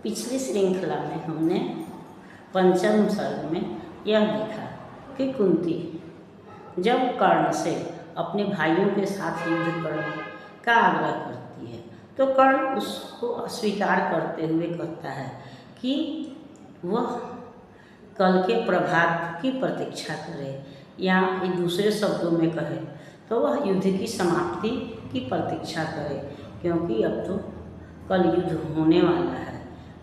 पिछली श्रृंखला में हमने पंचम सर्ग में यह देखा कि कुंती जब कर्ण से अपने भाइयों के साथ युद्ध करने का आग्रह करती है तो कर्ण उसको अस्वीकार करते हुए कहता है कि वह कल के प्रभात की प्रतीक्षा करे, या दूसरे शब्दों में कहे तो वह युद्ध की समाप्ति की प्रतीक्षा करे, क्योंकि अब तो कल युद्ध होने वाला है।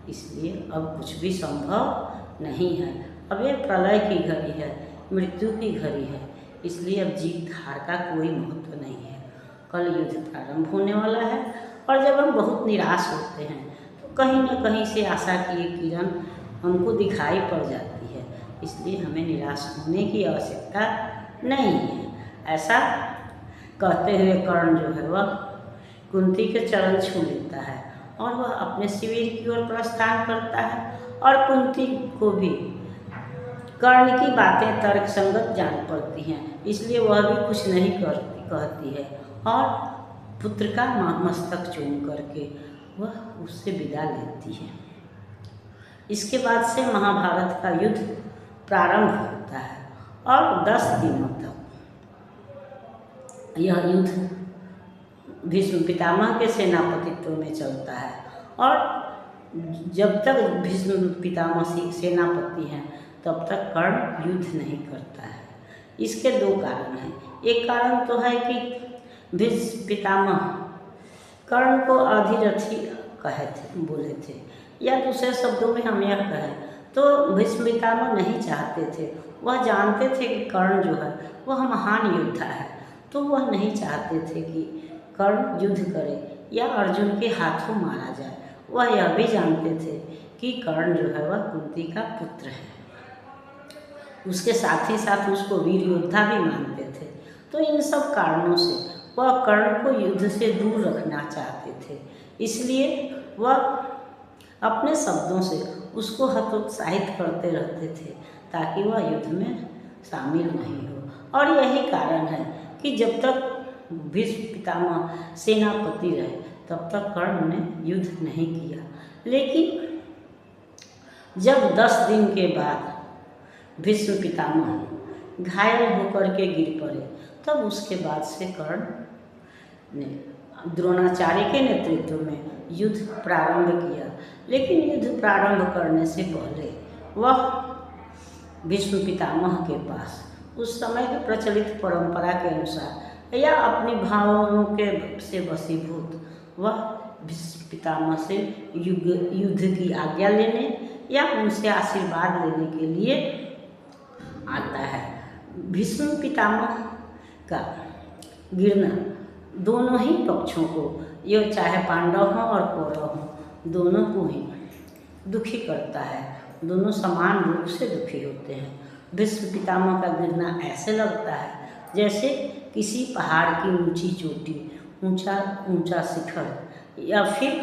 इसलिए अब कुछ भी संभव नहीं है। अब यह प्रलय की घड़ी है, मृत्यु की घड़ी है, इसलिए अब जीत हार का कोई महत्व नहीं है। कल युद्ध प्रारंभ होने वाला है और जब हम बहुत निराश होते हैं तो कहीं न कहीं से आशा की एक किरण हमको दिखाई पड़ जाती है, इसलिए हमें निराश होने की आवश्यकता नहीं है। ऐसा कहते हुए कर्ण जो है वह कुंती के चरण छू लेता है और वह अपने शिविर की ओर प्रस्थान करता है, और कुंती को भी कर्ण की बातें तर्कसंगत जान पड़ती हैं, इसलिए वह भी कुछ नहीं कहती है और पुत्र का मस्तक चूम करके वह उससे विदा लेती है। इसके बाद से महाभारत का युद्ध प्रारंभ होता है और 10 दिनों तक यह युद्ध भीष्म पितामह के सेनापतित्व में चलता है, और जब तक भीष्म पितामह सेनापति हैं तब तक कर्ण युद्ध नहीं करता है। इसके 2 कारण हैं। एक कारण तो है कि भीष्म पितामह कर्ण को अधिरथी बोले थे, या दूसरे शब्दों में हम यह कहें तो भीष्म पितामह नहीं चाहते थे। वह जानते थे कि कर्ण जो है वह महान योद्धा है, तो वह नहीं चाहते थे कि कर्ण युद्ध करे या अर्जुन के हाथों मारा जाए। वह यह भी जानते थे कि कर्ण जो है वह कुंती का पुत्र है, उसके साथ ही साथ उसको वीर योद्धा भी मानते थे। तो इन सब कारणों से वह कर्ण को युद्ध से दूर रखना चाहते थे, इसलिए वह अपने शब्दों से उसको हतोत्साहित करते रहते थे ताकि वह युद्ध में शामिल नहीं हो। और यही कारण है कि जब तक भीष्म पितामह सेनापति रहे तब तक कर्ण ने युद्ध नहीं किया। लेकिन जब 10 दिन के बाद भीष्म पितामह घायल होकर के गिर पड़े, तब उसके बाद से कर्ण ने द्रोणाचार्य के नेतृत्व में युद्ध प्रारंभ किया। लेकिन युद्ध प्रारंभ करने से पहले वह भीष्म पितामह के पास उस समय की प्रचलित परंपरा के अनुसार या अपनी भावनाओं के से वशीभूत वह भीष्म पितामह से युद्ध की आज्ञा लेने या उनसे आशीर्वाद लेने के लिए आता है। भीष्म पितामह का गिरना दोनों ही पक्षों को, ये चाहे पांडव हों और कौरव हों, दोनों को ही दुखी करता है। दोनों समान रूप से दुखी होते हैं। भीष्म पितामह का गिरना ऐसे लगता है जैसे किसी पहाड़ की ऊंची चोटी, ऊंचा शिखर, या फिर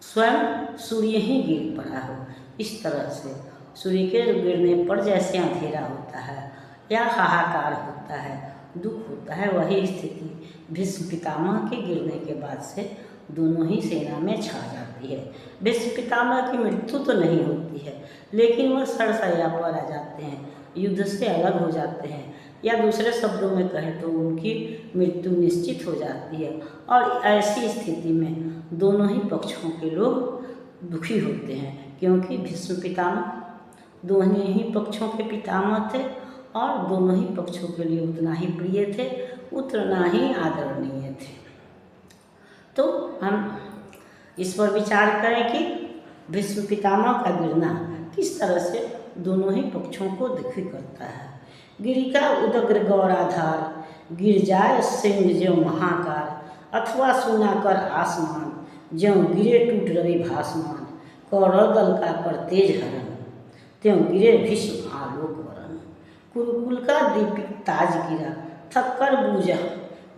स्वयं सूर्य ही गिर पड़ा हो। इस तरह से सूर्य के गिरने पर जैसे अंधेरा होता है या हाहाकार होता है, दुख होता है, वही स्थिति भीष्म पितामह के गिरने के बाद से दोनों ही सेना में छा जाती है। भीष्म पितामह की मृत्यु तो नहीं होती है, लेकिन वह सड़सैया पर आ जाते हैं, युद्ध से अलग हो जाते हैं, या दूसरे शब्दों में कहें तो उनकी मृत्यु निश्चित हो जाती है। और ऐसी स्थिति में दोनों ही पक्षों के लोग दुखी होते हैं, क्योंकि भीष्म पितामह दोनों ही पक्षों के पितामह थे और दोनों ही पक्षों के लिए उतना ही प्रिय थे, उतना ही आदरणीय थे। तो हम इस पर विचार करें कि भीष्म पितामह का गिरना किस तरह से दोनों ही पक्षों को दुखी करता है। गिरिका उदग्र गौराधार, गिर जाए सिंह ज्यों महाकार, अथवा सुना कर आसमान, ज्यों गिरे टूट रवि भासमान, कौरव दल का पर तेज हरण, त्यों गिरे भीष्म आलोक वरण। कुरुकुल का दीपिक ताज गिरा, थक्कर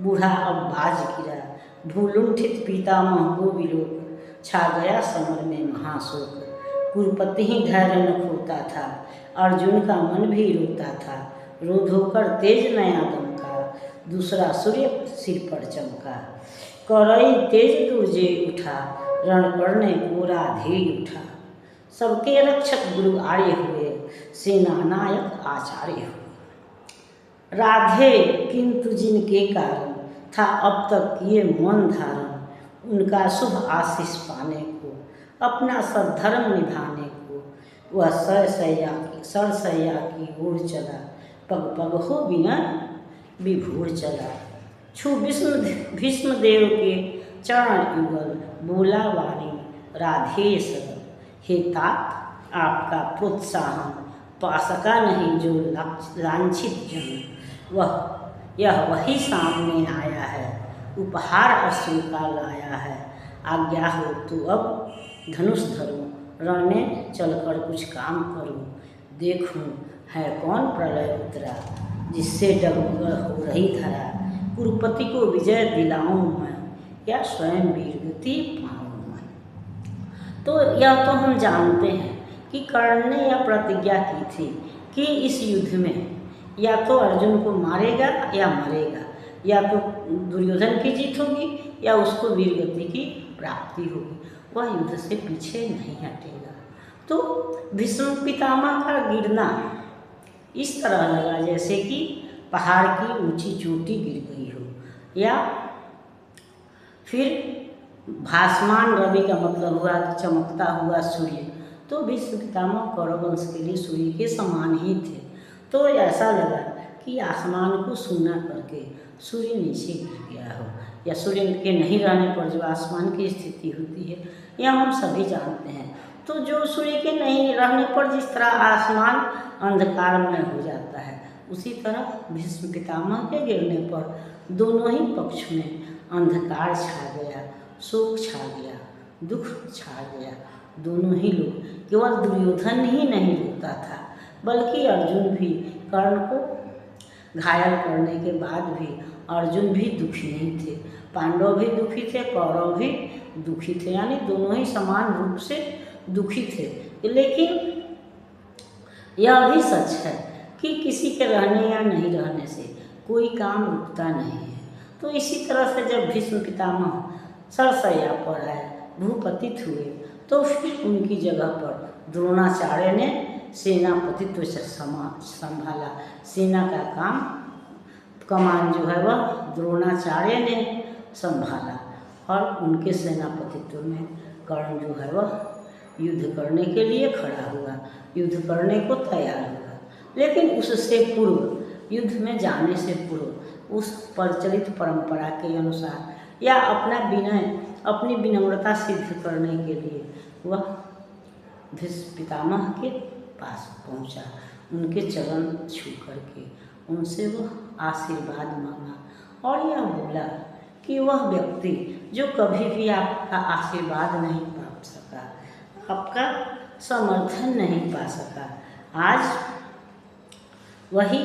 बूढ़ा अब बाज गिरा, भूलुंठित पितामह को विलोक, छा गया समर में महाशोक। कुरुपति ही धैर्य न खोता था, अर्जुन का मन भी रोता था, रोध होकर तेज नया दमका, दूसरा सूर्य सिर पर चमका। करई तेज दुर्जे उठा, रण करने को राधेय उठा। सबके रक्षक गुरु आर्य हुए, सेना नायक आचार्य हुए। राधे किंतु जिनके कारण था अब तक किए मौन धारण, उनका शुभ आशीष पाने को, अपना सद्धर्म निभाने को, वह सरसैया की ओर चला, पग पग हो बिना विभोर चला। छू भीष्मदेव के चरण युगल, बोला वाणी राधेय सरल, हे तात आपका प्रोत्साहन पा सका नहीं जो लांछित जन। यह वही सामने आया है, उपहार अश्रु का लाया है। आज्ञा हो तो अब धनुष धरूं, रण में चलकर कुछ काम करूं। देखूं है कौन प्रलय उतरा, जिससे डगमग हो रही धरा। कुरुपति को विजय दिलाऊं मैं, या स्वयं वीरगति पाऊं मैं। तो यह तो हम जानते हैं कि कर्ण ने यह प्रतिज्ञा की थी कि इस युद्ध में या तो अर्जुन को मारेगा या मरेगा, या तो दुर्योधन की जीत होगी या उसको वीरगति की प्राप्ति होगी। वह युद्ध से पीछे नहीं हटेगा। तो भीष्म पितामह का गिरना इस तरह लगा जैसे कि पहाड़ की ऊंची चोटी गिर गई हो, या फिर भासमान रवि का मतलब हुआ चमकता हुआ सूर्य। तो भीष्म पितामह कौरव वंश के लिए सूर्य के समान ही थे। तो ऐसा लगा कि आसमान को सूना करके सूर्य नीचे गिर गया हो, या सूर्य के नहीं रहने पर जो आसमान की स्थिति होती है यह हम सभी जानते हैं। तो जो सूर्य के नहीं रहने पर जिस तरह आसमान अंधकारमय हो जाता है, उसी तरह भीष्म पितामह के गिरने पर दोनों ही पक्ष में अंधकार छा गया, शोक छा गया, दुख छा गया। दोनों ही लोग, केवल दुर्योधन ही नहीं रोता था, बल्कि अर्जुन भी, कर्ण को घायल करने के बाद भी अर्जुन भी दुखी नहीं थे। पांडव भी दुखी थे, कौरव भी दुखी थे, यानी दोनों ही समान रूप से दुखी थे। लेकिन यह भी सच है कि किसी के रहने या नहीं रहने से कोई काम रुकता नहीं है। तो इसी तरह से जब भीष्म पितामह सरसैया पर आए, भूपतित हुए, तो फिर उनकी जगह पर द्रोणाचार्य ने सेनापतित्व से संभाला। सेना का कमान जो है वह द्रोणाचार्य ने संभाला, और उनके सेनापतित्व में कर्ण जो है वह युद्ध करने के लिए खड़ा हुआ, युद्ध करने को तैयार हुआ। लेकिन उससे पूर्व, युद्ध में जाने से पूर्व, उस प्रचलित परंपरा के अनुसार या अपनी विनम्रता सिद्ध करने के लिए वह भीष्म पितामह के पास पहुंचा, उनके चरण छू करके उनसे वह आशीर्वाद मांगा, और यह बोला कि वह व्यक्ति जो कभी भी आपका आशीर्वाद नहीं पा सका, आपका समर्थन नहीं पा सका, आज वही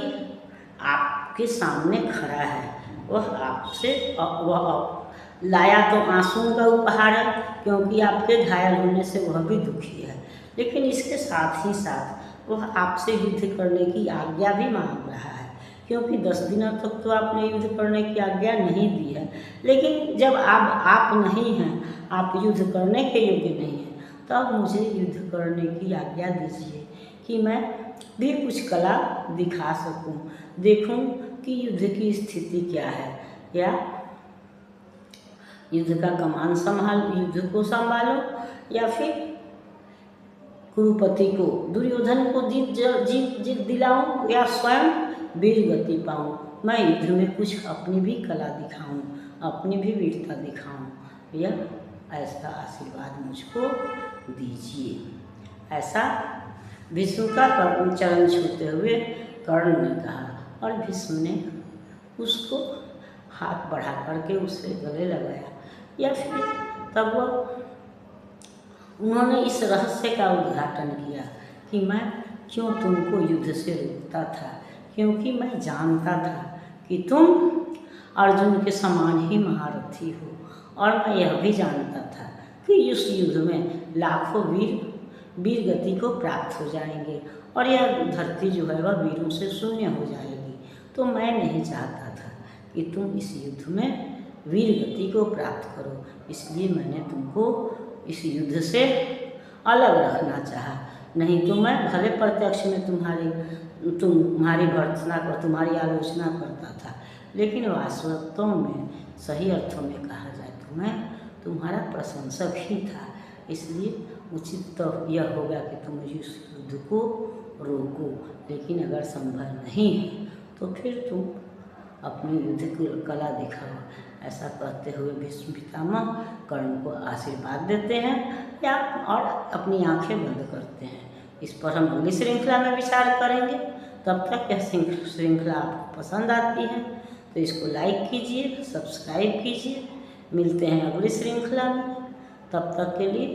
आपके सामने खड़ा है। वह आपसे लाया तो आंसुओं का उपहार है, क्योंकि आपके घायल होने से वह भी दुखी है, लेकिन इसके साथ ही साथ वह आपसे युद्ध करने की आज्ञा भी मांग रहा है, क्योंकि 10 दिनों तक तो आपने युद्ध करने की आज्ञा नहीं दी है। लेकिन जब आप नहीं हैं, आप युद्ध करने के योग्य नहीं हैं, तब मुझे युद्ध करने की आज्ञा दीजिए कि मैं भी कुछ कला दिखा सकूं, देखूं कि युद्ध की स्थिति क्या है, या युद्ध का कमान युद्ध को संभालो, या फिर कुरुपति को, दुर्योधन को जीत दिलाऊं, या स्वयं वीर गति पाऊं। मैं युद्ध में कुछ अपनी भी कला दिखाऊं, अपनी भी वीरता दिखाऊं, यह ऐसा आशीर्वाद मुझको दीजिए। ऐसा भीष्म का चरण छूते हुए कर्ण ने कहा, और भीष्म ने उसको हाथ बढ़ा करके उससे गले लगाया, या फिर तब उन्होंने इस रहस्य का उद्घाटन किया कि मैं क्यों तुमको युद्ध से रोकता था, क्योंकि मैं जानता था कि तुम अर्जुन के समान ही महारथी हो, और मैं यह भी जानता था कि उस युद्ध में लाखों वीर गति को प्राप्त हो जाएंगे, और यह धरती जो है वह वीरों से शून्य हो जाएगी। तो मैं नहीं चाहता था कि तुम इस युद्ध में वीर गति को प्राप्त करो, इसलिए मैंने तुमको इस युद्ध से अलग रखना चाहा। नहीं तो मैं भले प्रत्यक्ष में तुम्हारी भर्त्सना कर तुम्हारी आलोचना करता था, लेकिन वास्तव में सही अर्थों में कहा जाए तो मैं तुम्हारा प्रशंसक ही था। इसलिए उचित तो यह होगा कि तुम इस युद्ध को रोको, लेकिन अगर संभव नहीं है तो फिर तुम अपनी युद्ध की कला दिखाओ। ऐसा कहते हुए भीष्म पितामह कर्ण को आशीर्वाद देते हैं या और अपनी आंखें बंद करते हैं। इस पर हम अगली श्रृंखला में विचार करेंगे। तब तक यह श्रृंखला आपको पसंद आती है तो इसको लाइक कीजिए, सब्सक्राइब कीजिए। मिलते हैं अगली श्रृंखला में, तब तक के लिए